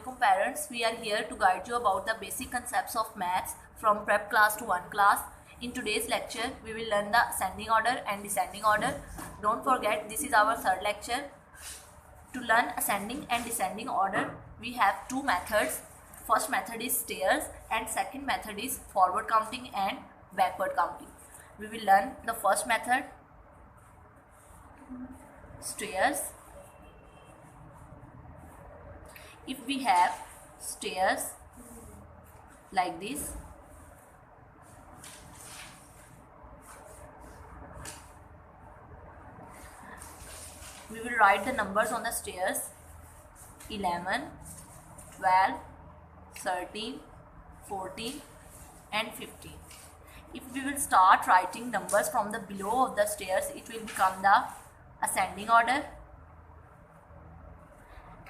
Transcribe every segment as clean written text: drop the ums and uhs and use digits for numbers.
Assalamualaikum parents, we are here to guide you about the basic concepts of maths from prep class to 1 class. In today's lecture, we will learn the ascending order and descending order. Don't forget, this is our third lecture. To learn ascending and descending order, we have two methods. First method is stairs and second method is forward counting and backward counting. We will learn the first method, stairs. If we have stairs like this, we will write the numbers on the stairs: 11, 12, 13, 14 and 15. If we will start writing numbers from the below of the stairs, it will become the ascending order.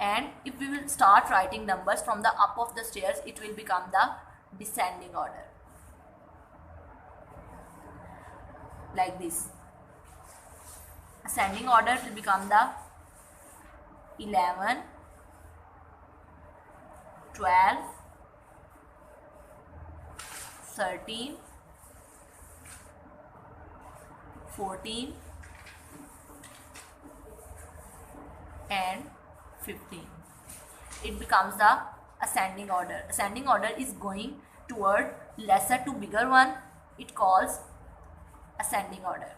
And if we will start writing numbers from the up of the stairs, it will become the descending order. Like this. Ascending order will become the 11, 12, 13, 14 and 15. It becomes the ascending order. Ascending order is going toward lesser to bigger one. It calls ascending order.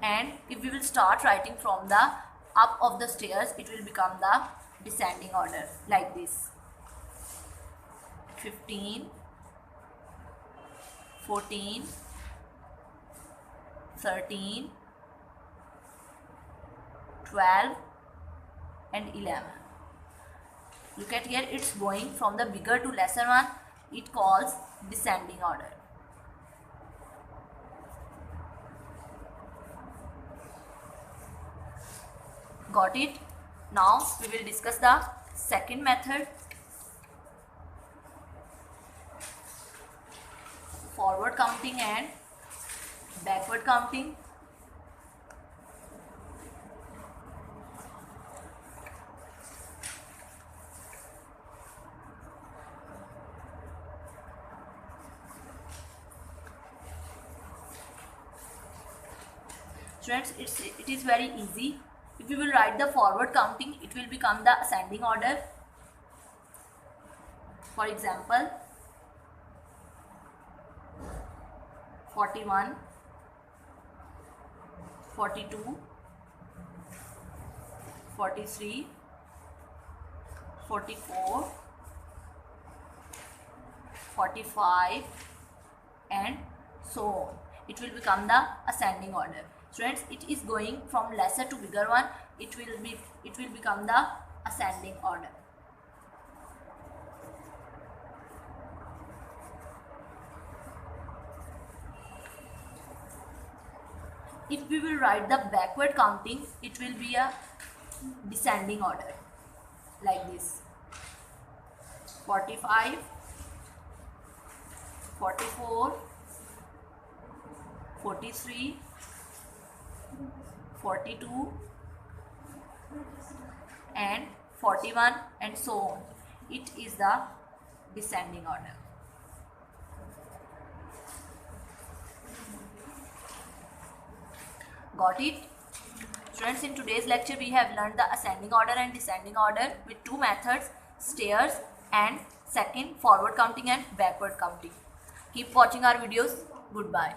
And if we will start writing from the up of the stairs, it will become the descending order like this: 15, 14, 13, 12 and 11. Look at here, it's going from the bigger to lesser one. It calls descending order. Got it? Now we will discuss the second method, forward counting and backward counting. Students, it is very easy. If we will write the forward counting, it will become the ascending order. For example, 41, 42, 43, 44, 45 and so on. It will become the ascending order. Students, it is going from lesser to bigger one. It will become the ascending order. If we will write the backward counting, it will be a descending order like this: 45, 44, 43, 42 and 41 and so on. It is the descending order. Got it? Students, in today's lecture we have learned the ascending order and descending order with two methods, stairs and second forward counting and backward counting. Keep watching our videos. Goodbye.